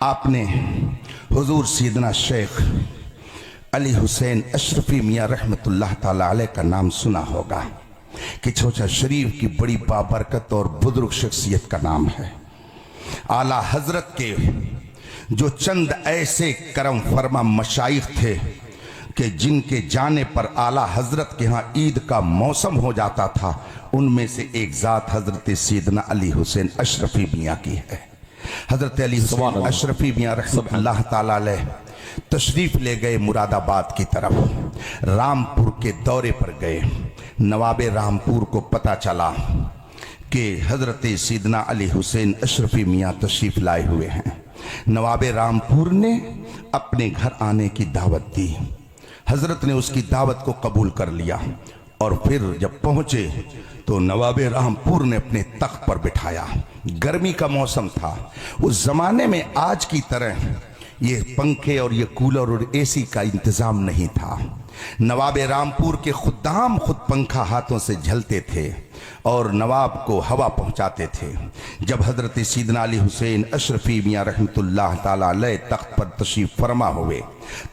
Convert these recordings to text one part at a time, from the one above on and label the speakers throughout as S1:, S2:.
S1: आपने हुजूर सैयदना शेख अली हुसैन अशरफी मियाँ रहमतुल्लाह ताला अलैह का नाम सुना होगा कि छोटा शरीफ की बड़ी बाबरकत और बुजुर्ग शख्सियत का नाम है। आला हजरत के जो चंद ऐसे करम फरमा मशाइख थे कि जिनके जाने पर आला हजरत के यहाँ ईद का मौसम हो जाता था, उनमें से एक ज़ात हजरत सैयदना अली हुसैन अशरफी मियाँ की है। हजरत अली हुसैन अशरफी मियाँ रहमतुल्लाह ताला अलैह तशरीफ ले गए मुरादाबाद की तरफ। रामपुर के दौरे पर गए। नवाबे रामपुर को पता चला कि हजरत सैयदना अली हुसैन अशरफी मियाँ तशरीफ लाए हुए हैं। नवाबे रामपुर ने अपने घर आने की दावत दी। हजरत ने उसकी दावत को कबूल कर लिया और फिर जब पहुंचे तो नवाबे रामपुर ने अपने तख्त पर बिठाया। गर्मी का मौसम था। उस जमाने में आज की तरह ये पंखे और ये कूलर और एसी का इंतजाम नहीं था। नवाबे रामपुर के खुद्दाम खुद पंखा हाथों से झलते थे और नवाब को हवा पहुंचाते थे। जब हजरत सैयदना अली हुसैन अशरफी मियाँ रहमतुल्लाह ताला अलैह तख्त पर तशरीफ फरमा हुए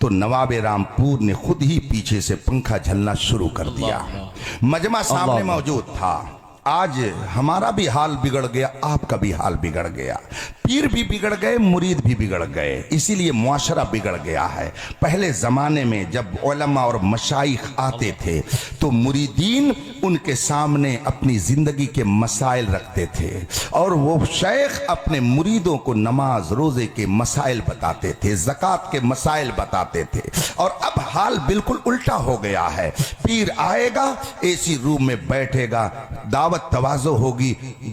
S1: तो नवाबे रामपुर ने खुद ही पीछे से पंखा झलना शुरू कर दिया। मजमा सामने मौजूद था। आज हमारा भी हाल बिगड़ गया, आपका भी हाल बिगड़ गया। पीर भी बिगड़ गए, मुरीद भी बिगड़ गए, इसीलिए मुआशरा बिगड़ गया है। पहले ज़माने में जब उलमा और मशाइख आते थे तो मुरीदीन उनके सामने अपनी ज़िंदगी के मसाइल रखते थे और वो शेख अपने मुरीदों को नमाज रोज़े के मसाइल बताते थे, ज़कात के मसाइल बताते थे। और अब हाल बिल्कुल उल्टा हो गया है। पीर आएगा, एसी रूम में बैठेगा, दावत तवाज़ो होगी,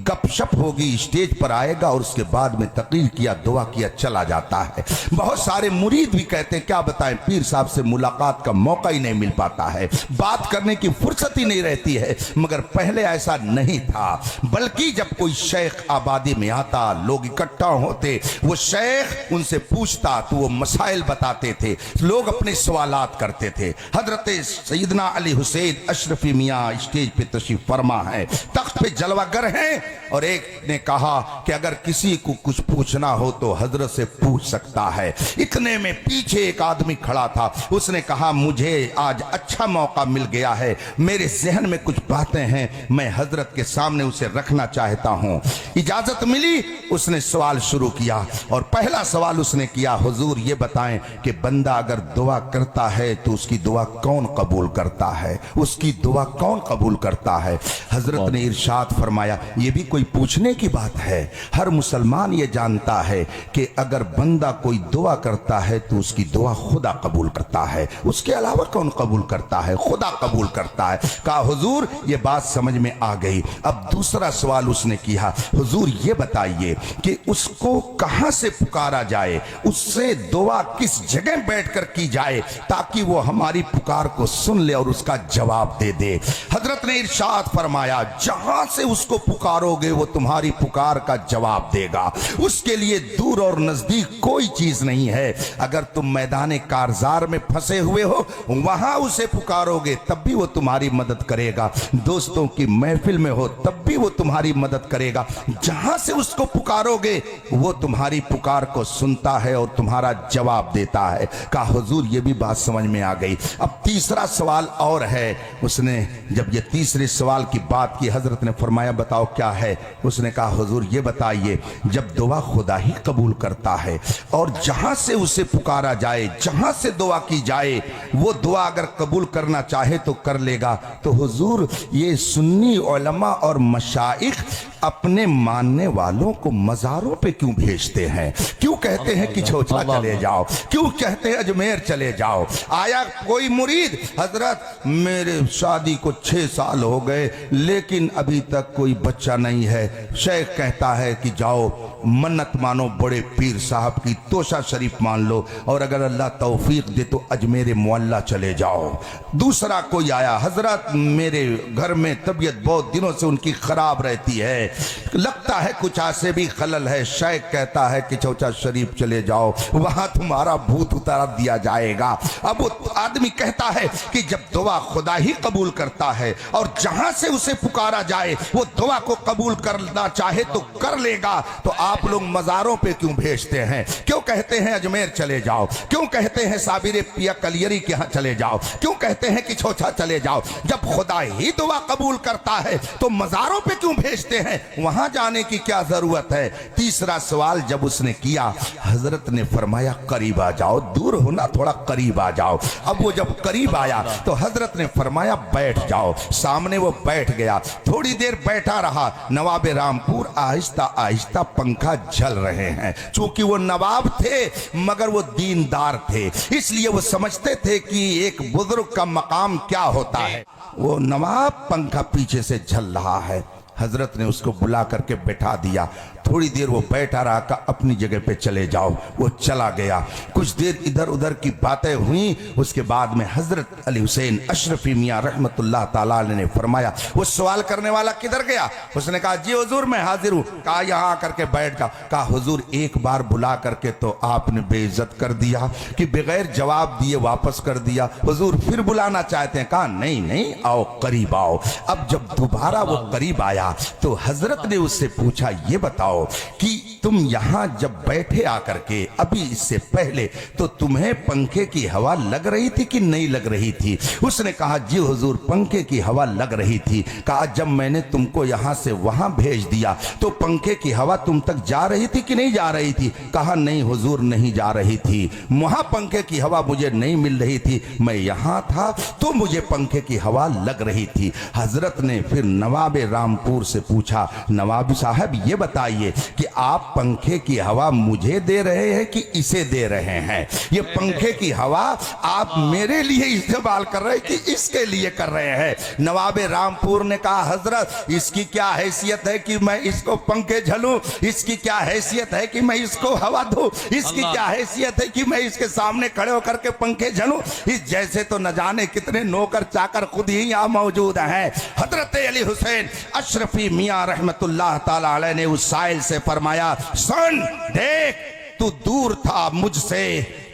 S1: गपशप होगी, स्टेज पर आएगा और उसके बाद में तकरीर किया, दुआ किया, चला जाता है। बहुत सारे मुरीद भी कहते हैं क्या बताएं, पीर साहब से मुलाकात का मौका ही नहीं मिल पाता है, बात करने की फुर्सत ही नहीं रहती है। मगर पहले ऐसा नहीं था, बल्कि जब कोई शेख आबादी में आता, लोग इकट्ठा होते, वो शेख उनसे पूछता तो वो मसाइल बताते थे, लोग अपने सवालात करते थे। हजरत सैयदना अली हुसैन अशरफी मियाँ स्टेज पे तशरीफ फरमा है, तख्त पे जलवागर हैं। और एक ने कहा कि अगर किसी को कुछ पूछना हो तो हजरत से पूछ सकता है। इतने में पीछे एक आदमी खड़ा था, उसने कहा मुझे आज अच्छा मौका मिल गया है, मेरे जहन में कुछ बातें हैं, मैं हजरत के सामने उसे रखना चाहता हूं। इजाजत मिली, उसने सवाल शुरू किया और पहला सवाल उसने किया, हुजूर ये बताएं कि बंदा अगर दुआ करता है तो उसकी दुआ कौन कबूल करता है, उसकी दुआ कौन कबूल करता है। हजरत ने इरशाद फरमाया, ये भी कोई पूछने की बात है, हर मुसलमान ये जानता है कि अगर बंदा कोई दुआ करता है तो उसकी दुआ खुदा कबूल करता है, उसके अलावा कौन कबूल करता है, खुदा कबूल करता है। कहा हुजूर ये बात समझ में आ गई। अब दूसरा सवाल उसने किया, हुजूर ये बताइए कि उसको कहां से पुकारा जाए, उससे दुआ किस जगह बैठकर की जाए ताकि वो हमारी पुकार को सुन ले और उसका जवाब दे दे। हजरत ने इरशाद फरमाया, जहां से उसको पुकारोगे वो तुम्हारी पुकार का जवाब देगा, उसके लिए दूर और नजदीक कोई चीज नहीं है। अगर तुम मैदान कारजार में फंसे हुए हो, वहां उसे पुकारोगे तब भी वो तुम्हारी मदद करेगा, दोस्तों की महफिल में हो तब भी वो तुम्हारी मदद करेगा, जहां से उसको पुकारोगे वो तुम्हारी पुकार को सुनता है और तुम्हारा जवाब देता है। कहा हुजूर ये भी बात समझ में आ गई। अब तीसरा सवाल और है। उसने जब ये तीसरे सवाल की बात की, हजरत ने फरमाया बताओ क्या है। उसने कहा हुजूर ये बताइए, जब दुआ खुदा ही कबूल करता है और जहां से उसे पुकारा जाए, जहां से दुआ की जाए, वो दुआ अगर कबूल करना चाहे तो कर लेगा, तो हुजूर ये सुन्नी उलमा और मशाइख अपने मानने वालों को मज़ारों पे क्यों भेजते हैं? क्यों कहते हैं कि छोटा चले जाओ, क्यों कहते हैं अजमेर चले जाओ? आया कोई मुरीद, हजरत मेरे शादी को 6 साल हो गए लेकिन अभी तक कोई बच्चा नहीं है। शेख कहता है कि जाओ मन्नत मानो बड़े पीर साहब की, तोशा शरीफ मान लो और अगर अल्लाह तौफीक दे तो अजमेर मुअल्ला चले जाओ। दूसरा कोई आया, हजरत मेरे घर में तबीयत बहुत दिनों से उनकी खराब रहती है, लगता है कुछ आसे भी खलल है। शेख कहता है कि चौचा शरीफ चले जाओ, वहां तुम्हारा भूत उतार दिया जाएगा। अब वो आदमी कहता है कि जब दुआ खुदा ही कबूल करता है और जहां से उसे पुकारा जाए वो दुआ को कबूल करना चाहे तो कर लेगा, तो आप लोग मज़ारों पे क्यों भेजते हैं? क्यों कहते हैं अजमेर चले जाओ? क्यों कहते हैं साबिर पिया कलियरी के यहाँ चले जाओ? क्यों कहते हैं कि छोछा चले जाओ? जब खुदा ही दुआ कबूल करता है तो मज़ारों पे क्यों भेजते हैं? वहां जाने की क्या जरूरत है? तीसरा सवाल जब उसने किया, हजरत ने फरमाया करीब आ जाओ, दूर होना थोड़ा करीब आ जाओ। अब वो जब करीब आया तो हजरत ने फरमाया बैठ जाओ। सामने वो बैठ गया, थोड़ी देर बैठा रहा। नवाब रामपुर आहिस्ता आहिस्ता पंखा झल रहे हैं। चूंकि वो नवाब थे मगर वो दीनदार थे, इसलिए वो समझते थे कि एक बुजुर्ग का मकाम क्या होता है। वो नवाब पंखा पीछे से झल रहा है। हजरत ने उसको बुला करके बैठा दिया। थोड़ी देर वो बैठा रहा, का अपनी जगह पे चले जाओ। वो चला गया। कुछ देर इधर उधर की बातें हुई। उसके बाद में हजरत अली हुसैन अशरफी मियाँ रहमतुल्लाह ताला अलैह ने फरमाया, वो सवाल करने वाला किधर गया? उसने कहा जी हुजूर मैं हाजिर हूँ। कहा यहाँ आकर के बैठ जाओ। कहा हुजूर एक बार बुला करके तो आपने बेइज्जत कर दिया कि बगैर जवाब दिए वापस कर दिया। हुजूर फिर बुलाना चाहते हैं? कहा नहीं नहीं, आओ करीब आओ। अब जब दोबारा वो करीब आया तो हजरत ने उससे पूछा, ये बताओ कि तुम यहां जब बैठे आकर के अभी इससे पहले तो तुम्हें पंखे की हवा लग रही थी कि नहीं लग रही थी? उसने कहा जी हुजूर पंखे की हवा लग रही थी। कहा जब मैंने तुमको यहां से वहां भेज दिया तो पंखे की हवा तुम तक जा रही थी कि नहीं जा रही थी? कहा नहीं हुजूर नहीं जा रही थी, वहां पंखे की हवा मुझे नहीं मिल रही थी, मैं यहां था तो मुझे पंखे की हवा लग रही थी। हजरत ने फिर नवाब रामपुर से पूछा, नवाब साहब ये बताइए कि आप पंखे की हवा मुझे दे रहे हैं कि इसे दे रहे हैं? ये पंखे की हवा आप मेरे लिए इस्तेमाल कर रहे हैं कि इसके लिए कर रहे हैं? नवाब रामपुर ने कहा हजरत इसकी क्या हैसियत है कि मैं इसको पंखे झलूं? इसकी क्या हैसियत है कि मैं इसको हवा दूं? इसकी क्या हैसियत है कि मैं इसके सामने खड़े होकर के पंखे झलूं? इस जैसे तो न जाने कितने नौकर चाकर खुद ही यहाँ मौजूद हैं। हजरत अली हुसैन अशरफी मियाँ रहमतुल्लाह ताला अलैह ने उस साइल से फरमाया, सुन देख तू दूर था मुझसे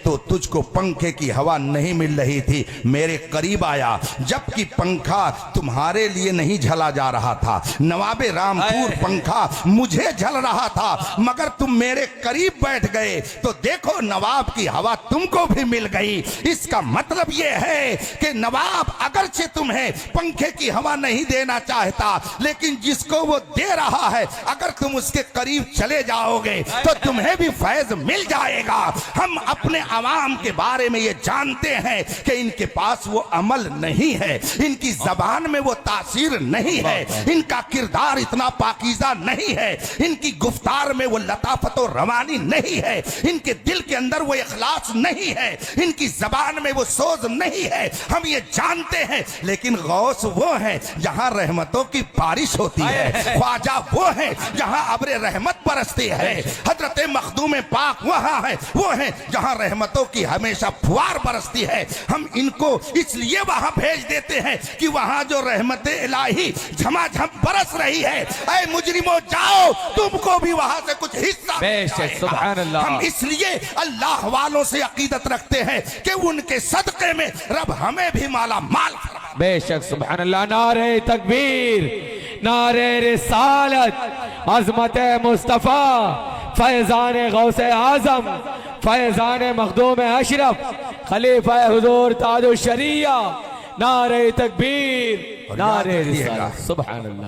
S1: तो तुझको पंखे की हवा नहीं मिल रही थी, मेरे करीब आया जबकि पंखा तुम्हारे लिए नहीं झला जा रहा था। नवाबे रामपुर पंखा मुझे झल रहा था मगर तुम मेरे करीब बैठ गए तो देखो नवाब की हवा तुमको भी मिल गई। इसका मतलब यह है कि नवाब अगरचे तुम्हें पंखे की हवा नहीं देना चाहता लेकिन जिसको वो दे रहा है अगर तुम उसके करीब चले जाओगे तो तुम्हें भी फैज मिल जाएगा। हम अपने अवाम के बारे में ये जानते हैं कि इनके पास वो अमल नहीं है, इनकी जबान में वो तासीर नहीं है, इनका किरदार इतना पाकीज़ा नहीं है, इनकी गुफ्तार में वो लताफत और रवानी नहीं है, इनके दिल के अंदर वो इखलास नहीं है, इनकी जबान में वो सोज नहीं है। हम ये जानते हैं लेकिन गौस वो है जहां रहमतों की बारिश होती है, ख्वाजा वो है जहां अब्र रहमत बरसती है, हजरत मखदूम पाक वहां है वो है जहां रहमतों की हमेशा फुहार बरसती है। हम इनको इसलिए वहां भेज देते हैं कि वहां जो रहमत इलाही झमाझम बरस रही है, ऐ मुजरिमों जाओ तुमको भी वहां से कुछ हिस्सा।
S2: सुभान अल्लाह।
S1: हम इसलिए अल्लाह वालों से अकीदत रखते हैं कि उनके सदक़े में रब हमें भी माला माल।
S2: बेशक सुभान अल्लाह। नारे तकबीर, नारे रिसालत, अज़मत मुस्तफ़ा, फैज़ान गौसे आज़म, फैज़ान मखदूम अशरफ, खलीफा हुजूर ताजुश शरिया, नारे तकबीर, नारे रिसालत। सुभान अल्लाह।